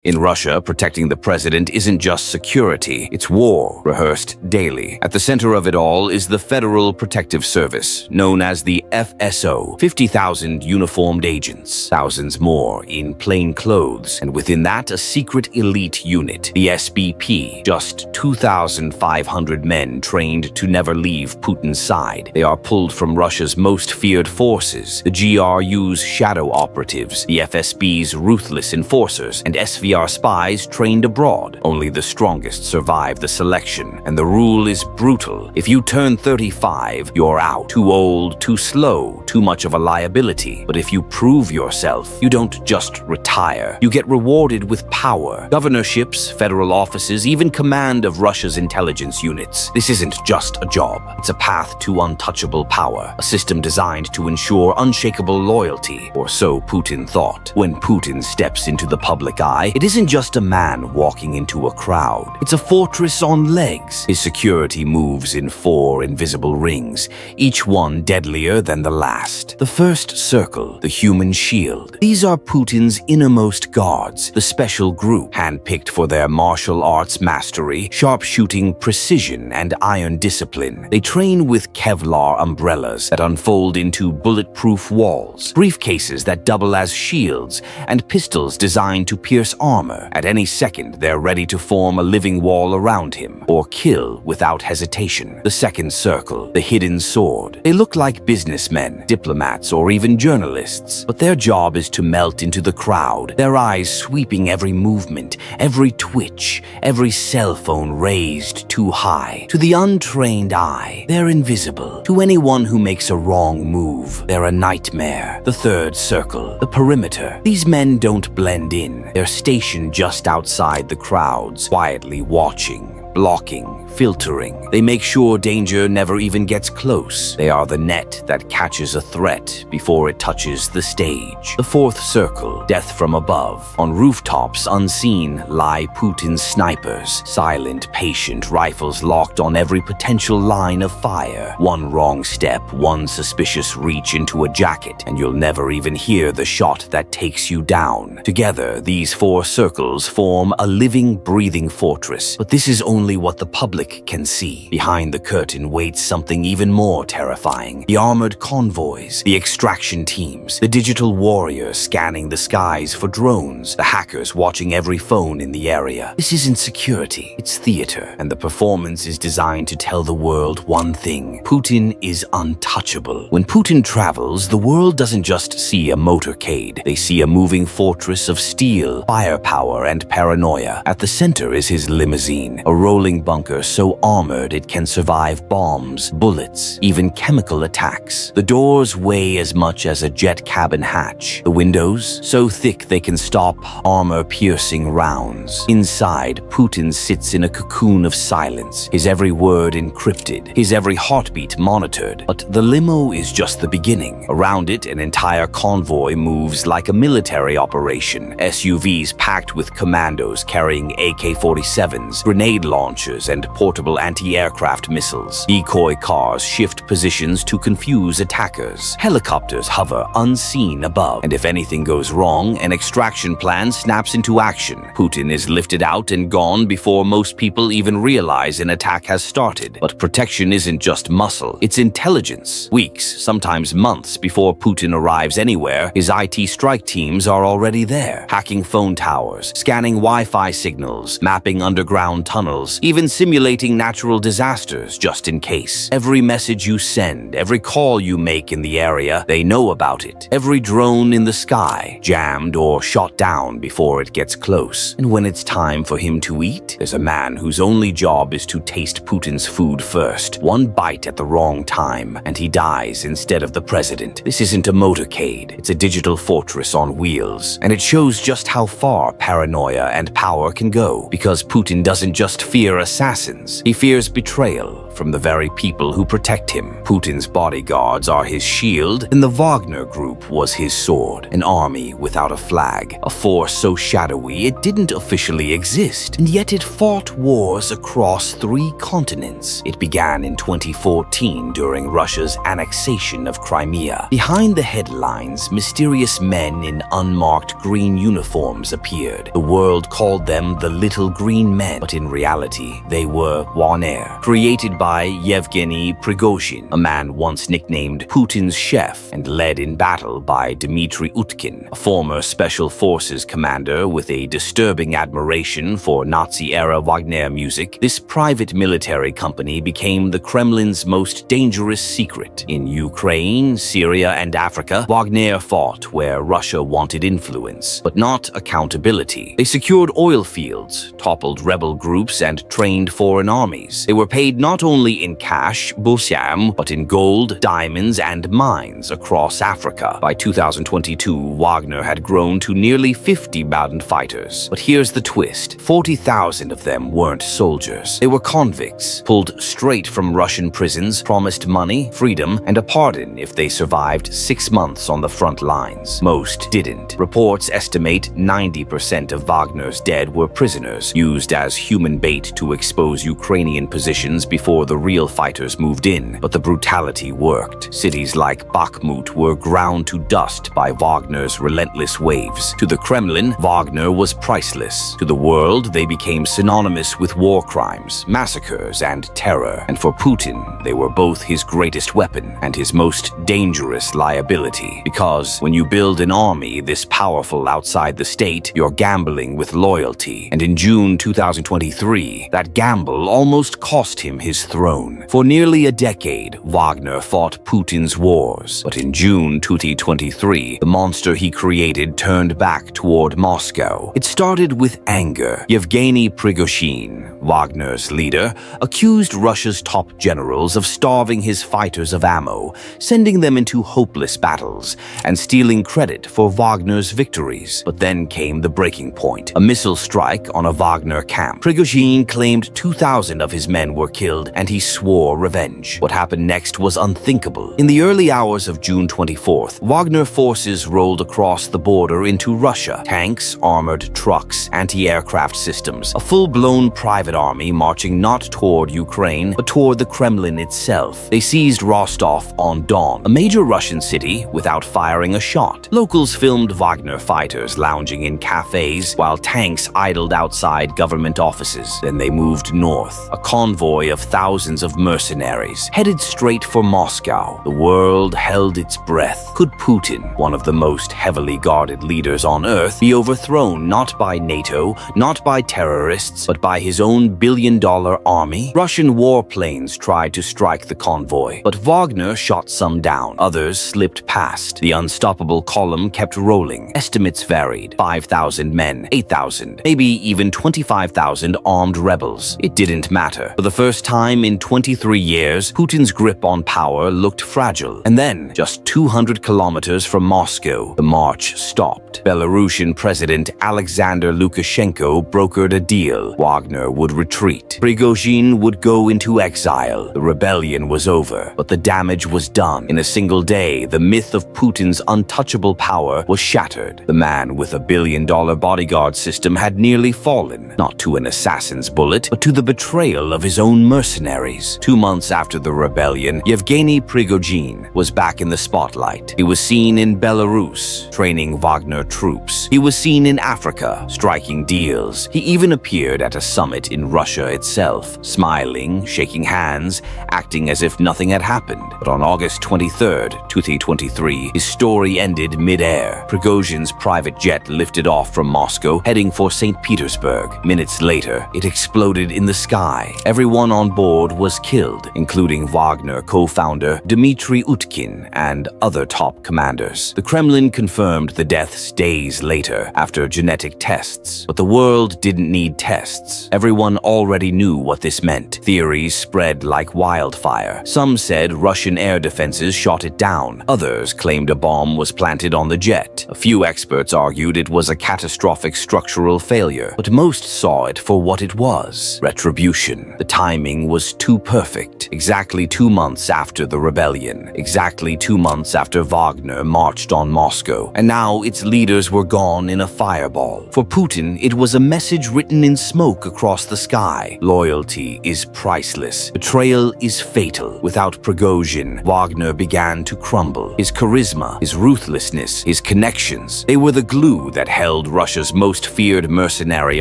In Russia, protecting the president isn't just security, it's war, rehearsed daily. At the center of it all is the Federal Protective Service, known as the FSO. 50,000 uniformed agents, thousands more in plain clothes, and within that a secret elite unit, the SBP. Just 2,500 men trained to never leave Putin's side. They are pulled from Russia's most feared forces, the GRU's shadow operatives, the FSB's ruthless enforcers, and SVR spies trained abroad. Only the strongest survive the selection, and the rule is brutal. If you turn 35, you're out. Too old, too slow, too much of a liability. But if you prove yourself, you don't just retire. You get rewarded with power. Governorships, federal offices, even command of Russia's intelligence units. This isn't just a job. It's a path to untouchable power, a system designed to ensure unshakable loyalty, or so Putin thought. When Putin steps into the public eye, it isn't just a man walking into a crowd. It's a fortress on legs. His security moves in 4 invisible rings, each one deadlier than the last. The first circle, the human shield. These are Putin's innermost guards, the special group, handpicked for their martial arts mastery, sharpshooting precision, and iron discipline. They train with Kevlar umbrellas that unfold into bulletproof walls, briefcases that double as shields, and pistols designed to pierce armor. At any second, they're ready to form a living wall around him, or kill without hesitation. The second circle, the hidden sword. They look like businessmen, diplomats, or even journalists, but their job is to melt into the crowd, their eyes sweeping every movement, every twitch, every cell phone raised too high. To the untrained eye, they're invisible. To anyone who makes a wrong move, they're a nightmare. The third circle, the perimeter. These men don't blend in. They're stationed just outside the crowds, quietly watching, blocking, filtering. They make sure danger never even gets close. They are the net that catches a threat before it touches the stage. The fourth circle, death from above. On rooftops, unseen, lie Putin's snipers, silent, patient, rifles locked on every potential line of fire. One wrong step, one suspicious reach into a jacket, and you'll never even hear the shot that takes you down. Together, these 4 circles form a living, breathing fortress. But this is only what the public can see. Behind the curtain waits something even more terrifying. The armored convoys, the extraction teams, the digital warriors scanning the skies for drones, the hackers watching every phone in the area. This isn't security, it's theater, and the performance is designed to tell the world one thing: Putin is untouchable. When Putin travels, the world doesn't just see a motorcade. They see a moving fortress of steel, firepower, and paranoia. At the center is his limousine, a rolling bunker so armored it can survive bombs, bullets, even chemical attacks. The doors weigh as much as a jet cabin hatch. The windows, so thick they can stop armor-piercing rounds. Inside, Putin sits in a cocoon of silence, his every word encrypted, his every heartbeat monitored. But the limo is just the beginning. Around it, an entire convoy moves like a military operation. SUVs packed with commandos carrying AK-47s, grenade launchers, and portable anti-aircraft missiles. Decoy cars shift positions to confuse attackers. Helicopters hover unseen above, and if anything goes wrong, an extraction plan snaps into action. Putin is lifted out and gone before most people even realize an attack has started. But protection isn't just muscle, it's intelligence. Weeks, sometimes months before Putin arrives anywhere, his IT strike teams are already there, hacking phone towers, scanning Wi-Fi signals, mapping underground tunnels, even simulating natural disasters just in case. Every message you send, every call you make in the area, they know about it. Every drone in the sky, jammed or shot down before it gets close. And when it's time for him to eat, there's a man whose only job is to taste Putin's food first. One bite at the wrong time, and he dies instead of the president. This isn't a motorcade, it's a digital fortress on wheels. And it shows just how far paranoia and power can go, because Putin doesn't just fear assassins, he fears betrayal, from the very people who protect him. Putin's bodyguards are his shield, and the Wagner Group was his sword. An army without a flag, a force so shadowy it didn't officially exist, and yet it fought wars across 3 continents. It began in 2014 during Russia's annexation of Crimea. Behind the headlines, mysterious men in unmarked green uniforms appeared. The world called them the Little Green Men, but in reality, they were Wagner, created by Yevgeny Prigozhin, a man once nicknamed Putin's chef and led in battle by Dmitry Utkin, a former special forces commander with a disturbing admiration for Nazi-era Wagner music. This private military company became the Kremlin's most dangerous secret. In Ukraine, Syria, and Africa, Wagner fought where Russia wanted influence, but not accountability. They secured oil fields, toppled rebel groups, and trained foreign armies. They were paid not only in cash, busyam, but in gold, diamonds, and mines across Africa. By 2022, Wagner had grown to nearly 50 mounted fighters. But here's the twist. 40,000 of them weren't soldiers. They were convicts, pulled straight from Russian prisons, promised money, freedom, and a pardon if they survived 6 months on the front lines. Most didn't. Reports estimate 90% of Wagner's dead were prisoners, used as human bait to expose Ukrainian positions before the real fighters moved in. But the brutality worked. Cities like Bakhmut were ground to dust by Wagner's relentless waves. To the Kremlin, Wagner was priceless. To the world, they became synonymous with war crimes, massacres, and terror. And for Putin, they were both his greatest weapon and his most dangerous liability. Because when you build an army this powerful outside the state, you're gambling with loyalty. And in June 2023, that gamble almost cost him his throne. For nearly a decade, Wagner fought Putin's wars. But in June 2023, the monster he created turned back toward Moscow. It started with anger. Yevgeny Prigozhin, Wagner's leader, accused Russia's top generals of starving his fighters of ammo, sending them into hopeless battles, and stealing credit for Wagner's victories. But then came the breaking point, a missile strike on a Wagner camp. Prigozhin claimed 2,000 of his men were killed, and he swore revenge. What happened next was unthinkable. In the early hours of June 24th, Wagner forces rolled across the border into Russia. Tanks, armored trucks, anti-aircraft systems, a full-blown private army marching not toward Ukraine, but toward the Kremlin itself. They seized Rostov-on-Don, a major Russian city, without firing a shot. Locals filmed Wagner fighters lounging in cafes while tanks idled outside government offices. Then they moved north, a convoy of thousands of mercenaries, headed straight for Moscow. The world held its breath. Could Putin, one of the most heavily guarded leaders on Earth, be overthrown not by NATO, not by terrorists, but by his own billion-dollar army? Russian warplanes tried to strike the convoy, but Wagner shot some down. Others slipped past. The unstoppable column kept rolling. Estimates varied. 5,000 men, 8,000, maybe even 25,000 armed rebels. It didn't matter. For the first time in 23 years, Putin's grip on power looked fragile. And then, just 200 kilometers from Moscow, the march stopped. Belarusian President Alexander Lukashenko brokered a deal. Wagner would retreat. Prigozhin would go into exile. The rebellion was over, but the damage was done. In a single day, the myth of Putin's untouchable power was shattered. The man with a billion-dollar bodyguard system had nearly fallen, not to an assassin's bullet, but to the betrayal of his own mercenaries. 2 months after the rebellion, Yevgeny Prigozhin was back in the spotlight. He was seen in Belarus, training Wagner troops. He was seen in Africa, striking deals. He even appeared at a summit in Russia itself, smiling, shaking hands, acting as if nothing had happened. But on August 23rd, 2023, his story ended mid-air. Prigozhin's private jet lifted off from Moscow, heading for St. Petersburg. Minutes later, it exploded in the sky. Everyone on board was killed, including Wagner co-founder Dmitry Utkin and other top commanders. The Kremlin confirmed the deaths days later after genetic tests. But the world didn't need tests. Everyone already knew what this meant. Theories spread like wildfire. Some said Russian air defenses shot it down. Others claimed a bomb was planted on the jet. A few experts argued it was a catastrophic structural failure, but most saw it for what it was: retribution. The timing was was too perfect. Exactly 2 months after the rebellion, exactly 2 months after Wagner marched on Moscow, and now its leaders were gone in a fireball. For Putin, it was a message written in smoke across the sky. Loyalty is priceless. Betrayal is fatal. Without Prigozhin, Wagner began to crumble. His charisma, his ruthlessness, his connections, they were the glue that held Russia's most feared mercenary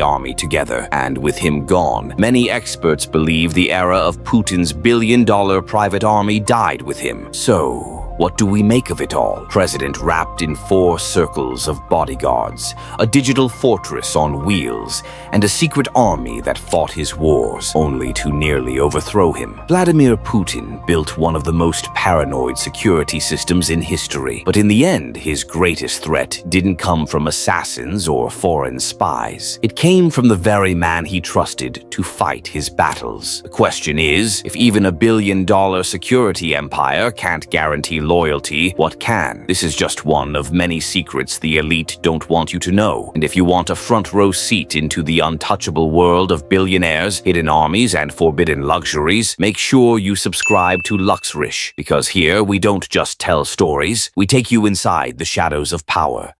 army together. And with him gone, many experts believe the era of Putin's billion-dollar private army died with him. So, what do we make of it all? President wrapped in 4 circles of bodyguards, a digital fortress on wheels, and a secret army that fought his wars, only to nearly overthrow him. Vladimir Putin built one of the most paranoid security systems in history. But in the end, his greatest threat didn't come from assassins or foreign spies. It came from the very man he trusted to fight his battles. The question is, if even a billion-dollar security empire can't guarantee loyalty, what can? This is just one of many secrets the elite don't want you to know. And if you want a front-row seat into the untouchable world of billionaires, hidden armies, and forbidden luxuries, make sure you subscribe to Luxrish, because here we don't just tell stories, we take you inside the shadows of power.